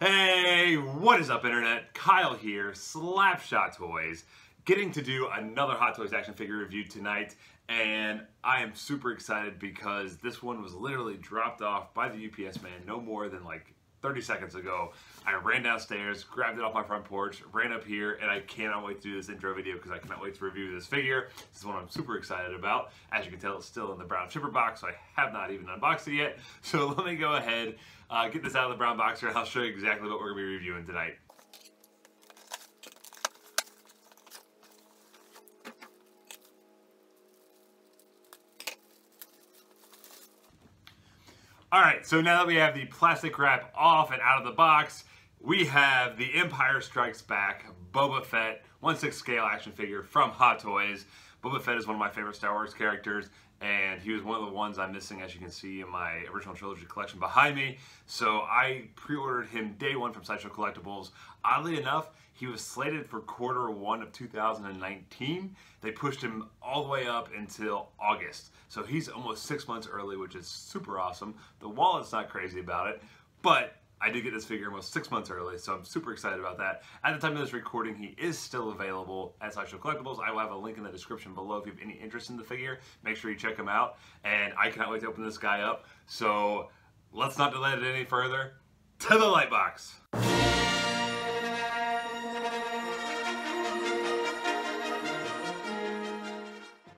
Hey, what is up, Internet? Kyle here, Slapshot Toys, getting to do another Hot Toys action figure review tonight, and I am super excited because this one was literally dropped off by the UPS man no more than like 30 seconds ago. I ran downstairs, grabbed it off my front porch, ran up here, and I cannot wait to do this intro video because I cannot wait to review this figure. This is one I'm super excited about. As you can tell, it's still in the brown shipper box, so I have not even unboxed it yet. So let me go ahead, get this out of the brown box here, and I'll show you exactly what we're going to be reviewing tonight. Alright, so now that we have the plastic wrap off and out of the box, we have the Empire Strikes Back Boba Fett 1/6 scale action figure from Hot Toys. Boba Fett is one of my favorite Star Wars characters, and he was one of the ones I'm missing, as you can see in my original trilogy collection behind me. So I pre-ordered him day one from Sideshow Collectibles. Oddly enough, he was slated for Q1 of 2019. They pushed him all the way up until August. So he's almost 6 months early, which is super awesome. The wallet's not crazy about it, but I did get this figure almost 6 months early, so I'm super excited about that. At the time of this recording, he is still available at Sideshow Collectibles. I will have a link in the description below if you have any interest in the figure. Make sure you check him out, and I cannot wait to open this guy up. So let's not delay it any further. To the light box.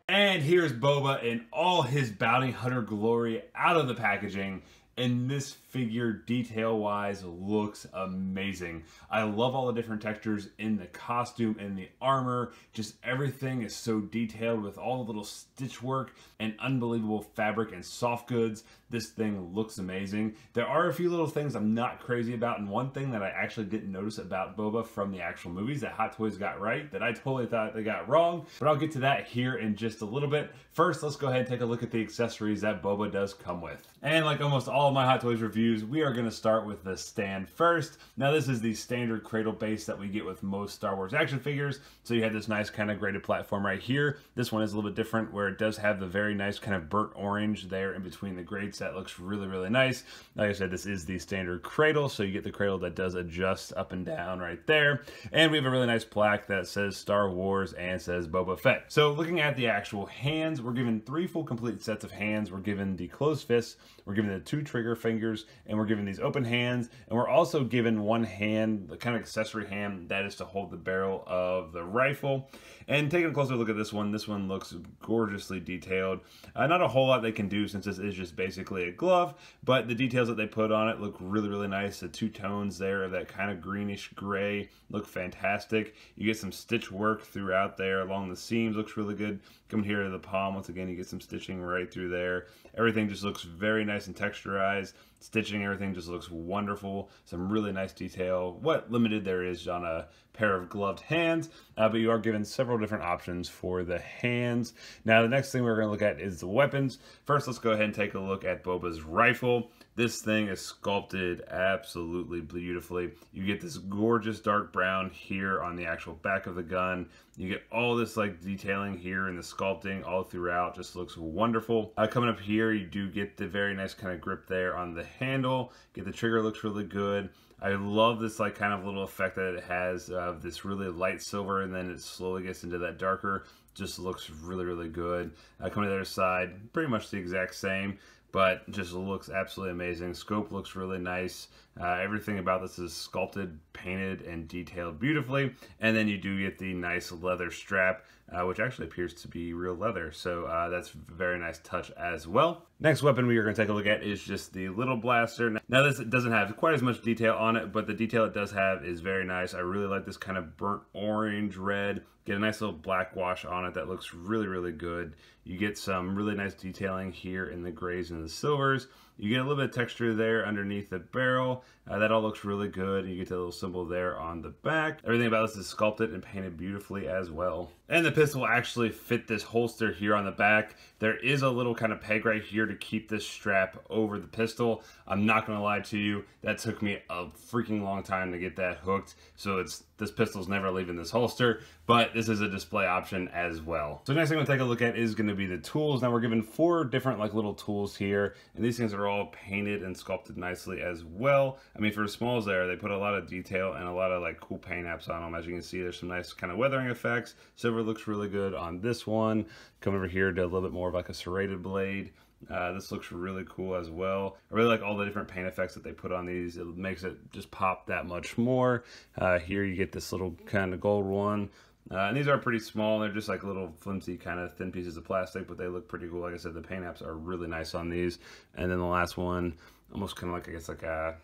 And here's Boba in all his bounty hunter glory out of the packaging. And this figure, detail-wise, looks amazing. I love all the different textures in the costume and the armor. Just everything is so detailed with all the little stitch work and unbelievable fabric and soft goods. This thing looks amazing. There are a few little things I'm not crazy about, and one thing that I actually didn't notice about Boba from the actual movies that Hot Toys got right, that I totally thought they got wrong, but I'll get to that here in just a little bit. First, let's go ahead and take a look at the accessories that Boba does come with. And like almost all of my Hot Toys reviews, we are going to start with the stand first. Now this is the standard cradle base that we get with most Star Wars action figures. So you have this nice kind of graded platform right here. This one is a little bit different where it does have the very nice kind of burnt orange there in between the grades. That looks really, really nice. Like I said, this is the standard cradle, so you get the cradle that does adjust up and down right there. And we have a really nice plaque that says Star Wars and says Boba Fett. So looking at the actual hands, we're given 3 full complete sets of hands. We're given the closed fists, we're given the 2 trigger fingers, and we're given these open hands, and we're also given one hand, the kind of accessory hand that is to hold the barrel of the rifle. And taking a closer look at this one looks gorgeously detailed. Not a whole lot they can do since this is just basically a glove, but the details that they put on it look really, really nice. The 2 tones there, that kind of greenish gray, look fantastic. You get some stitch work throughout there along the seams, looks really good. Coming here to the palm, once again, you get some stitching right through there. Everything just looks very nice and texturized. Stitching, everything just looks wonderful. Some really nice detail. What limited there is on a pair of gloved hands, but you are given several different options for the hands. Now, the next thing we're going to look at is the weapons. First, let's go ahead and take a look at Boba's rifle. This thing is sculpted absolutely beautifully. You get this gorgeous dark brown here on the actual back of the gun. You get all this like detailing here in the sculpting all throughout. Just looks wonderful. Coming up here, you do get the very nice kind of grip there on the handle. Get the trigger, looks really good. I love this like kind of little effect that it has of this really light silver, and then it slowly gets into that darker. Just looks really, really good. Coming to the other side, pretty much the exact same, but just looks absolutely amazing. Scope looks really nice. Everything about this is sculpted, painted, and detailed beautifully. And then you do get the nice leather strap, which actually appears to be real leather. So that's a very nice touch as well. Next weapon we are going to take a look at is just the little blaster. Now this doesn't have quite as much detail on it, but the detail it does have is very nice. I really like this kind of burnt orange red. Get a nice little black wash on it that looks really, really good. You get some really nice detailing here in the grays and the silvers. You get a little bit of texture there underneath the barrel. That all looks really good. You get the little symbol there on the back. Everything about this is sculpted and painted beautifully as well. And the pistol will actually fit this holster here on the back. There is a little kind of peg right here to keep this strap over the pistol. I'm not going to lie to you, that took me a freaking long time to get that hooked. So this pistol's never leaving this holster, but this is a display option as well. So next thing we'll take a look at is going to be the tools. Now we're given 4 different like little tools here, and these things are all painted and sculpted nicely as well. I mean, for smalls there, they put a lot of detail and a lot of like cool paint apps on them. As you can see, there's some nice kind of weathering effects. Silver looks really good on this one. Come over here to a little bit more of like a serrated blade. This looks really cool as well. I really like all the different paint effects that they put on these. It makes it just pop that much more. Here you get this little kind of gold one. And these are pretty small. They're just like little flimsy kind of thin pieces of plastic, but they look pretty cool. Like I said, the paint apps are really nice on these. And then the last one, almost kind of like, I guess like a,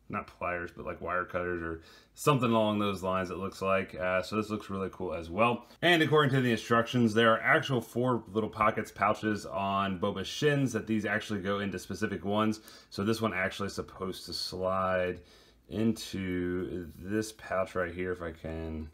not pliers, but like wire cutters or something along those lines, it looks like. So this looks really cool as well. And according to the instructions, there are actual 4 little pockets, pouches on Boba's shins that these actually go into specific ones. So this one actually is supposed to slide into this pouch right here, if I can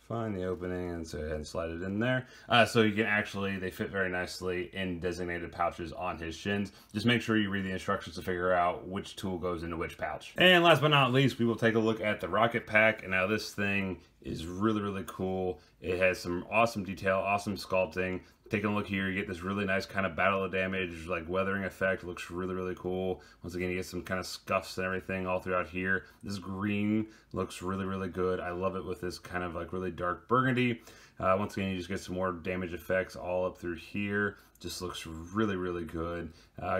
find the opening, and so ahead and slide it in there. So you can actually, they fit very nicely in designated pouches on his shins. Just make sure you read the instructions to figure out which tool goes into which pouch. And last but not least, we will take a look at the rocket pack. And now this thing is really, really cool. It has some awesome detail, awesome sculpting. Taking a look here, you get this really nice kind of battle of damage, like weathering effect. It looks really, really cool. Once again, you get some kind of scuffs and everything all throughout here. This green looks really, really good. I love it with this kind of like really dark burgundy. Once again, you just get some more damage effects all up through here. Just looks really, really good.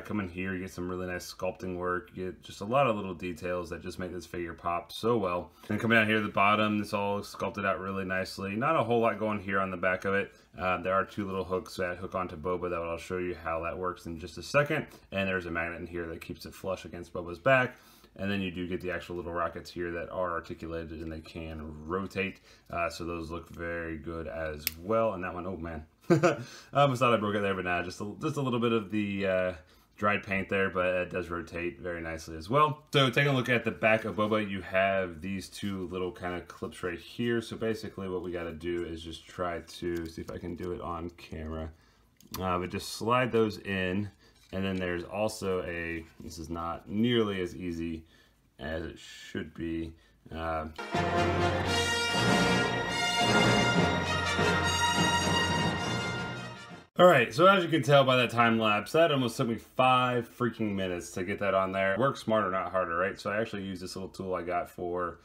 Come in here, you get some really nice sculpting work. You get just a lot of little details that just make this figure pop so well. And coming down here at the bottom, this all sculpted out really nicely. Not a whole lot going here on the back of it. There are 2 little hooks that hook onto Boba that I'll show you how that works in just a second. And there's a magnet in here that keeps it flush against Boba's back. And then you do get the actual little rockets here that are articulated and they can rotate. So those look very good as well. And that one, oh man. I almost thought I broke it there, but nah, just a little bit of the dried paint there, but it does rotate very nicely as well. So taking a look at the back of Boba, you have these 2 little kind of clips right here. So basically what we got to do is just try to see if I can do it on camera. But just slide those in. And then there's also this is not nearly as easy as it should be. Alright, so as you can tell by that time lapse, that almost took me 5 freaking minutes to get that on there. Work smarter, not harder, right? So I actually used this little tool I got for, I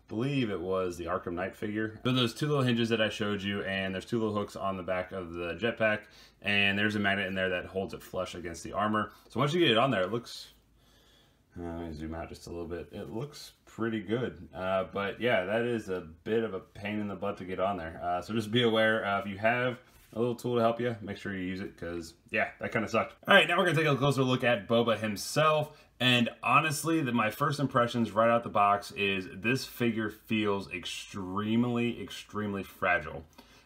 believe it was the Arkham Knight figure. So those 2 little hinges that I showed you, and there's 2 little hooks on the back of the jetpack, and there's a magnet in there that holds it flush against the armor. So once you get it on there, it looks, let me zoom out just a little bit. It looks pretty good. But yeah, that is a bit of a pain in the butt to get on there. So just be aware, if you have a little tool to help you, make sure you use it, because yeah, that kind of sucked. All right, now we're gonna take a closer look at Boba himself. And honestly, my first impressions right out the box is this figure feels extremely, extremely fragile.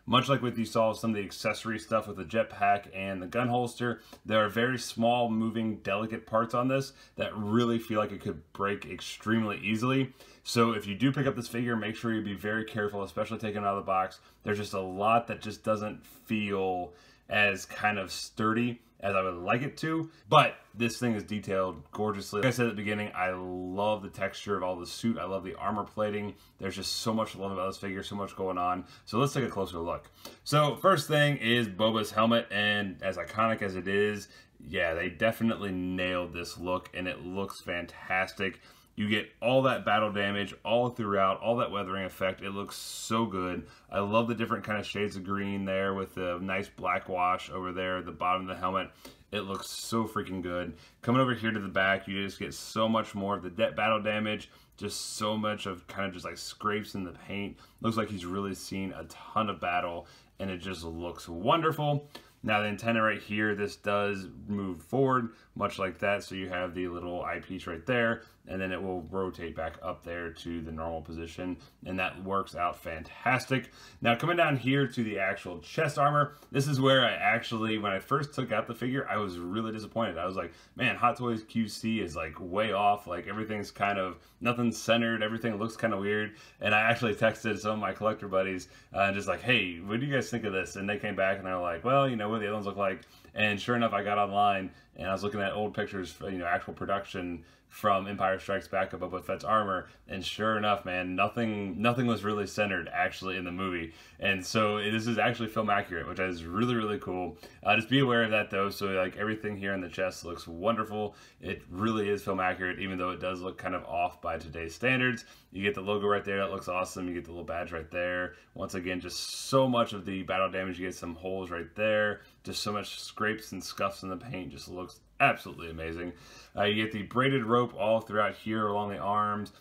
Much like what you saw some of the accessory stuff with the jetpack and the gun holster, there are very small, moving, delicate parts on this that really feel like it could break extremely easily. So if you do pick up this figure, make sure you be very careful, especially taking it out of the box. There's just a lot that just doesn't feel as kind of sturdy as I would like it to, but this thing is detailed gorgeously. Like I said at the beginning, I love the texture of all the suit. I love the armor plating. There's just so much love about this figure, so much going on. So let's take a closer look. So first thing is Boba's helmet, and as iconic as it is, yeah, they definitely nailed this look, and it looks fantastic. You get all that battle damage all throughout, all that weathering effect. It looks so good. I love the different kind of shades of green there with the nice black wash over there at the bottom of the helmet. It looks so freaking good. Coming over here to the back, you just get so much more of the battle damage, just so much of kind of just like scrapes in the paint. Looks like he's really seen a ton of battle, and it just looks wonderful. Now the antenna right here, this does move forward, much like that. So you have the little eyepiece right there. and then it will rotate back up there to the normal position, and that works out fantastic. Now coming down here to the actual chest armor, this is where I actually, when I first took out the figure, I was really disappointed. I was like, man, Hot Toys QC is like way off, like everything's kind of, nothing's centered, everything looks kind of weird. And I actually texted some of my collector buddies, just like, hey, what do you guys think of this? And they came back and they were like, well, you know, what do the other ones look like? And sure enough, I got online and I was looking at old pictures, you know, actual production from Empire Strikes Back of Boba Fett's armor, and sure enough, man, nothing was really centered actually in the movie. And so this is actually film accurate, which is really, really cool. Just be aware of that though. So like everything here in the chest looks wonderful. It really is film accurate, even though it does look kind of off by today's standards. You get the logo right there, that looks awesome. You get the little badge right there. Once again, just so much of the battle damage. You get some holes right there. Just so much scrapes and scuffs in the paint. Just looks absolutely amazing. You get the braided rope all throughout here along the arms,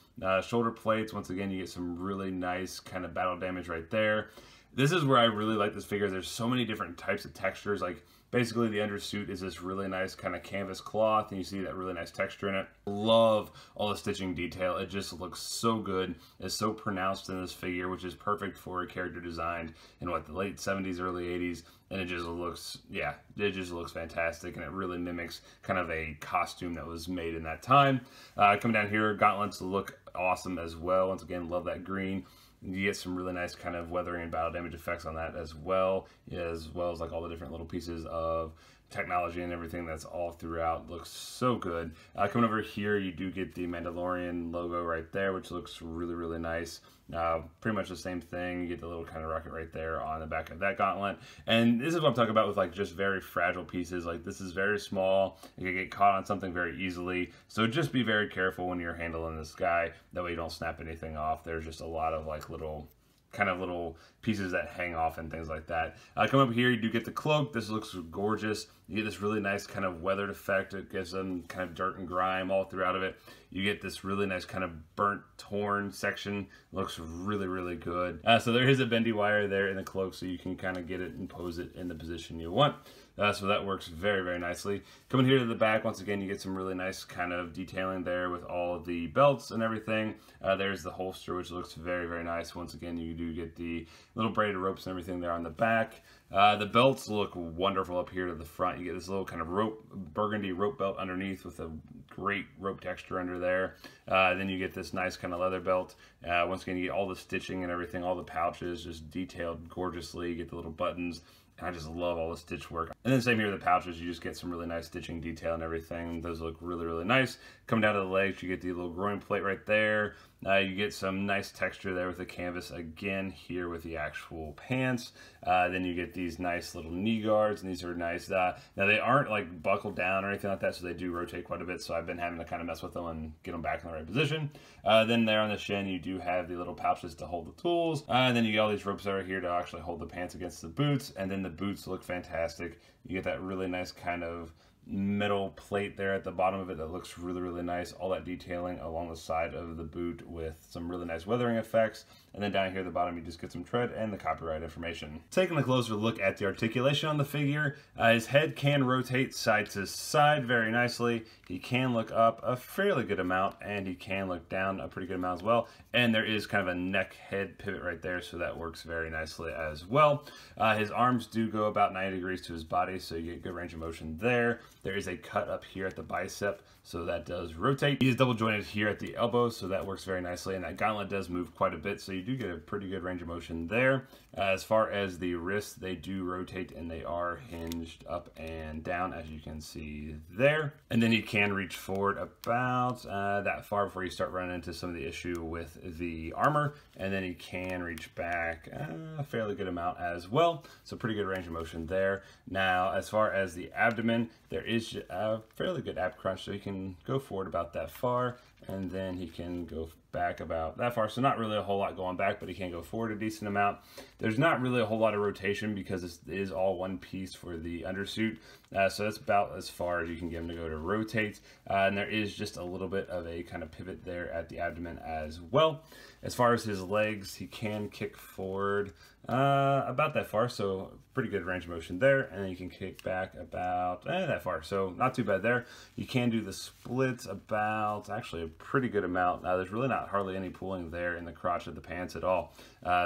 shoulder plates. Once again, you get some really nice kind of battle damage right there. This is where I really like this figure. There's so many different types of textures. Like basically the undersuit is this really nice kind of canvas cloth, and you see that really nice texture in it. Love all the stitching detail. It just looks so good. It's so pronounced in this figure, which is perfect for a character designed in what, the late 70s, early 80s. And it just looks, yeah, it just looks fantastic, and it really mimics kind of a costume that was made in that time. Coming down here, gauntlets look awesome as well. Once again, love that green. You get some really nice kind of weathering and battle damage effects on that as well as like all the different little pieces of technology and everything that's all throughout. Looks so good. Coming over here, you do get the Mandalorian logo right there, which looks really, really nice. Pretty much the same thing. You get the little kind of rocket right there on the back of that gauntlet. And this is what I'm talking about with like just very fragile pieces. Like this is very small. You can get caught on something very easily. So just be very careful when you're handling this guy. That way you don't snap anything off. There's just a lot of like little pieces that hang off and things like that. Come up here, you do get the cloak. This looks gorgeous. You get this really nice kind of weathered effect. It gives them kind of dirt and grime all throughout of it. You get this really nice kind of burnt, torn section. Looks really, really good. So there is a bendy wire there in the cloak, so you can kind of get it and pose it in the position you want. So that works very, very nicely. Coming here to the back, once again, you get some really nice kind of detailing there with all of the belts and everything. There's the holster, which looks very, very nice. Once again, you do get the little braided ropes and everything there on the back. The belts look wonderful up here to the front. You get this little kind of burgundy rope belt underneath with a great rope texture under there. Then you get this nice kind of leather belt. Once again, you get all the stitching and everything, all the pouches just detailed gorgeously. You get the little buttons. I just love all the stitch work. And then same here with the pouches, you just get some really nice stitching detail and everything. Those look really, really nice. Coming down to the legs, you get the little groin plate right there. You get some nice texture there with the canvas again here with the actual pants. Then you get these nice little knee guards, and these are nice. Now they aren't like buckled down or anything like that, so they do rotate quite a bit, so I've been having to kind of mess with them and get them back in the right position. Then there on the shin, you do have the little pouches to hold the tools. And then you get all these ropes over here to actually hold the pants against the boots, and then the boots look fantastic. You get that really nice kind of metal plate there at the bottom of it that looks really, really nice. All that detailing along the side of the boot with some really nice weathering effects. And then down here at the bottom, you just get some tread and the copyright information. Taking a closer look at the articulation on the figure, his head can rotate side to side very nicely. He can look up a fairly good amount, and he can look down a pretty good amount as well. And there is kind of a neck head pivot right there, so that works very nicely as well. His arms do go about 90 degrees to his body, so you get good range of motion there. There is a cut up here at the bicep, so that does rotate. He is double jointed here at the elbow, so that works very nicely, and that gauntlet does move quite a bit, so you do get a pretty good range of motion there. As far as the wrists, they do rotate, and they are hinged up and down, as you can see there. And then you can reach forward about that far before you start running into some of the issue with the armor, and then you can reach back a fairly good amount as well, so pretty good range of motion there. Now, as far as the abdomen, there is a fairly good ab crunch, so you can go forward about that far, and then he can go back about that far. So not really a whole lot going back, but he can go forward a decent amount. There's not really a whole lot of rotation because it is all one piece for the undersuit. So that's about as far as you can get him to go to rotate. And there is just a little bit of a kind of pivot there at the abdomen as well. As far as his legs, he can kick forward about that far, so pretty good range of motion there, and then you can kick back about that far, so not too bad there. You can do the splits about actually a pretty good amount. There's really not hardly any pulling there in the crotch of the pants at all.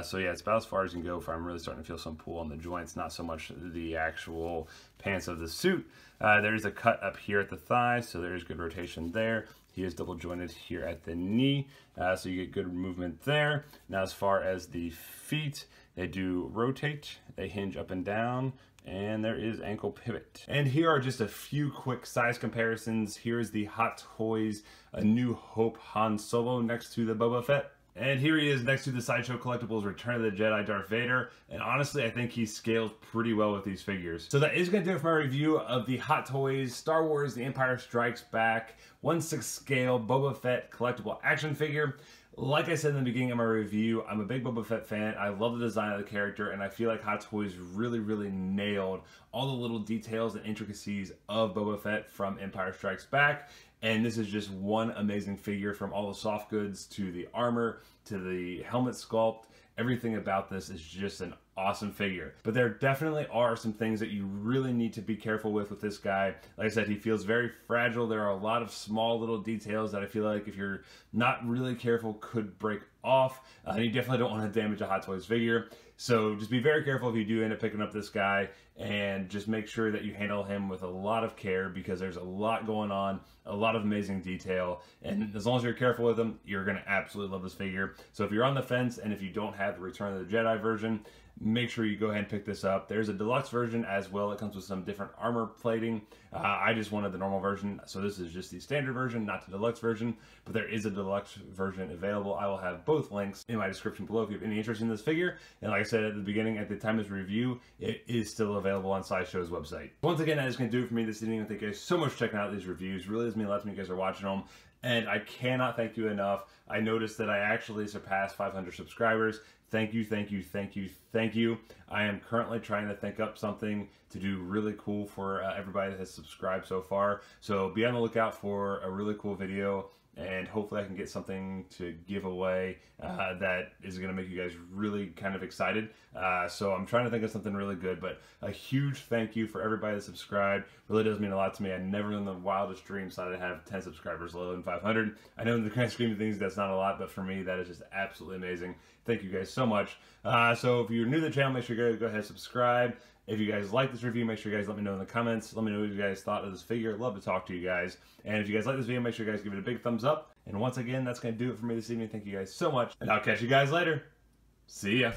So yeah, it's about as far as you can go if I'm really starting to feel some pull on the joints, not so much the actual pants of the suit. There's a cut up here at the thigh, so there's good rotation there. He is double jointed here at the knee, so you get good movement there. Now as far as the feet, they do rotate, they hinge up and down, and there is ankle pivot. And here are just a few quick size comparisons. Here's the Hot Toys A New Hope Han Solo next to the Boba Fett. And here he is next to the Sideshow Collectibles Return of the Jedi Darth Vader. And honestly, I think he scales pretty well with these figures. So that is going to do it for my review of the Hot Toys Star Wars The Empire Strikes Back 1/6 scale Boba Fett collectible action figure. Like I said in the beginning of my review, I'm a big Boba Fett fan. I love the design of the character, and I feel like Hot Toys really nailed all the little details and intricacies of Boba Fett from Empire Strikes Back. And this is just one amazing figure, from all the soft goods to the armor to the helmet sculpt. Everything about this is just an awesome figure. But there definitely are some things that you really need to be careful with this guy. Like I said, he feels very fragile. There are a lot of small little details that I feel like if you're not really careful could break off. And you definitely don't want to damage a Hot Toys figure. So just be very careful if you do end up picking up this guy, and just make sure that you handle him with a lot of care, because there's a lot going on, a lot of amazing detail, and as long as you're careful with him, you're going to absolutely love this figure. So if you're on the fence and if you don't have the Return of the Jedi version, make sure you go ahead and pick this up. There's a deluxe version as well. It comes with some different armor plating. I just wanted the normal version, so this is just the standard version, not the deluxe version, but there is a deluxe version available. I will have both links in my description below if you have any interest in this figure. And like I said at the beginning, at the time of this review, it is still available on Sideshow's website. Once again, that is going to do it for me this evening. Thank you guys so much for checking out these reviews. Really does mean a lot to me you guys are watching them. And I cannot thank you enough. I noticed that I actually surpassed 500 subscribers. Thank you, thank you, thank you, thank you. I am currently trying to think up something to do really cool for everybody that has subscribed so far. So be on the lookout for a really cool video, and hopefully I can get something to give away that is going to make you guys really kind of excited. So I'm trying to think of something really good, but a huge thank you for everybody that subscribed. Really does mean a lot to me. I never in the wildest dreams thought I'd have 10 subscribers, let alone 500. I know in the grand scheme of things that's not a lot, but for me that is just absolutely amazing. Thank you guys so much. So if you're new to the channel, make sure you go ahead and subscribe. If you guys like this review, make sure you guys let me know in the comments. Let me know what you guys thought of this figure. I'd love to talk to you guys. And if you guys like this video, make sure you guys give it a big thumbs up. And once again, that's going to do it for me this evening. Thank you guys so much, and I'll catch you guys later. See ya.